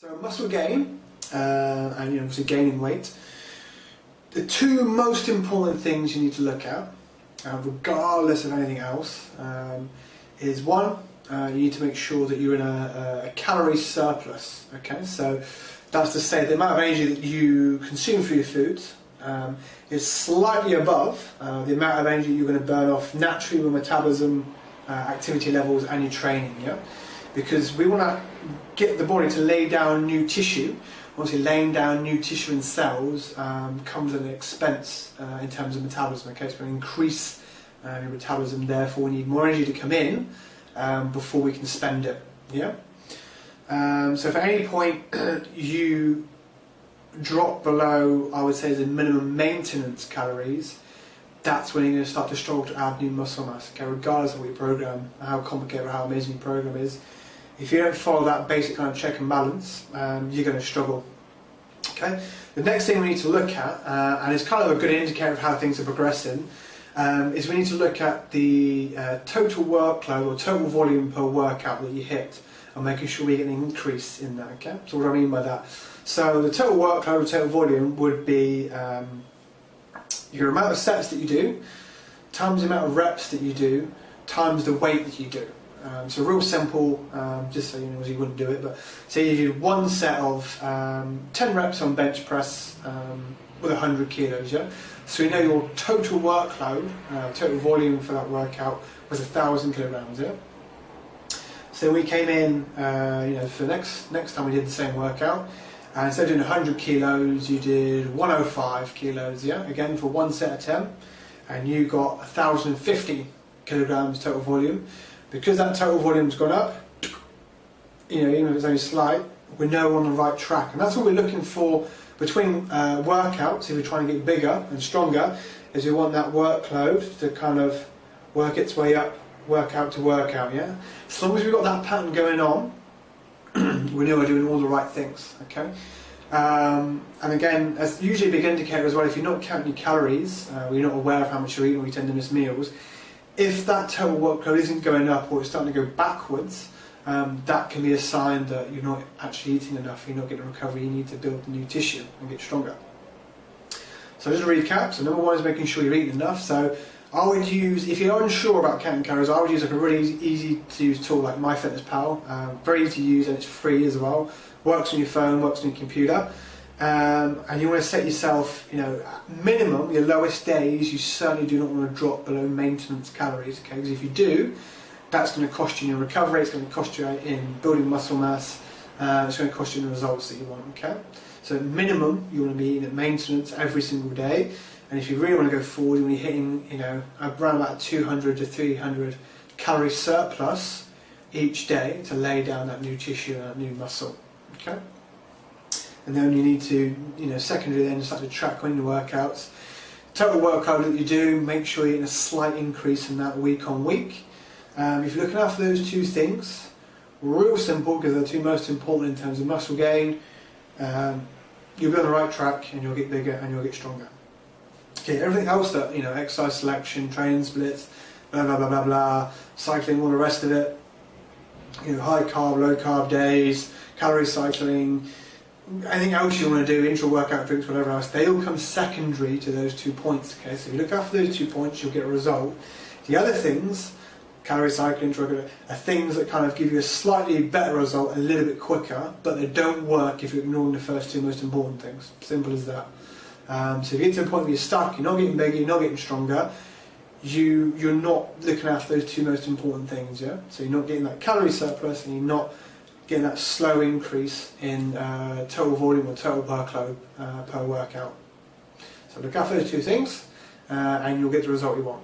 So muscle gain and obviously gaining weight. The two most important things you need to look at, regardless of anything else, is one, you need to make sure that you're in a calorie surplus. Okay, so that's to say the amount of energy that you consume through your foods is slightly above the amount of energy you're going to burn off naturally with metabolism, activity levels, and your training. Yeah, because we want to get the body to lay down new tissue. Obviously, laying down new tissue and cells comes at an expense in terms of metabolism. Okay, it's going to increase your metabolism. Therefore, we need more energy to come in before we can spend it. Yeah. So, if at any point you drop below, I would say, the minimum maintenance calories, that's when you're going to start to struggle to add new muscle mass. Okay, regardless of what your program, how complicated or how amazing your program is. If you don't follow that basic kind of check and balance, you're going to struggle. Okay. The next thing we need to look at, and it's kind of a good indicator of how things are progressing, is we need to look at the total workload or total volume per workout that you hit, and making sure we get an increase in that. Okay. So what do I mean by that? So the total workload or total volume would be your amount of sets that you do, times the amount of reps that you do, times the weight that you do. So real simple, just so you know, you wouldn't do it, but say you do one set of 10 reps on bench press with 100 kilos, yeah? So you know your total workload, total volume for that workout was 1,000 kilograms, yeah? So we came in, for the next time we did the same workout, and instead of doing 100 kilos, you did 105 kilos, yeah? Again, for one set of 10, and you got 1,050 kilograms total volume. Because that total volume's gone up, even if it's only slight, we know we're on the right track. And that's what we're looking for between workouts, if we're trying to get bigger and stronger, is we want that workload to kind of work its way up, workout to workout, yeah? As long as we've got that pattern going on, we know we're doing all the right things, okay? And again, as usually a big indicator as well, if you're not counting your calories, or you're not aware of how much you're eating, or you tend to miss meals, if that total workload isn't going up or it's starting to go backwards, that can be a sign that you're not actually eating enough, you're not getting recovery, you need to build new tissue and get stronger. So just to recap, so number one is making sure you're eating enough. So I would use, if you're unsure about counting calories, I would use like a really easy to use tool like MyFitnessPal. Very easy to use and it's free as well. Works on your phone, works on your computer. And you want to set yourself, minimum, your lowest days, you certainly do not want to drop below maintenance calories, okay? Because if you do, that's going to cost you in your recovery, it's going to cost you in building muscle mass, it's going to cost you in the results that you want, okay? So at minimum, you want to be eating at maintenance every single day, and if you really want to go forward, you want to be hitting, around about 200 to 300 calorie surplus each day to lay down that new tissue and that new muscle, okay? And then you need to, secondary then start to track on your workouts. Total workout that you do, make sure you're getting a slight increase in that week on week. If you're looking after those two things, real simple because they're the two most important in terms of muscle gain, you'll be on the right track and you'll get bigger and you'll get stronger. Okay, everything else that, exercise selection, training splits, blah, blah, blah, blah, blah, cycling, all the rest of it, high carb, low carb days, calorie cycling, anything else you want to do, intra-workout drinks, whatever else, they all come secondary to those 2 points, okay? So if you look after those 2 points, you'll get a result. The other things, calorie cycling, intra-workout, are things that kind of give you a slightly better result a little bit quicker, but they don't work if you're ignoring the first two most important things. Simple as that. So if you get to the point where you're stuck, you're not getting bigger, you're not getting stronger, you're not looking after those two most important things, yeah? So you're not getting that calorie surplus and you're not getting that slow increase in total volume or total workload per workout. So look after those two things and you'll get the result you want.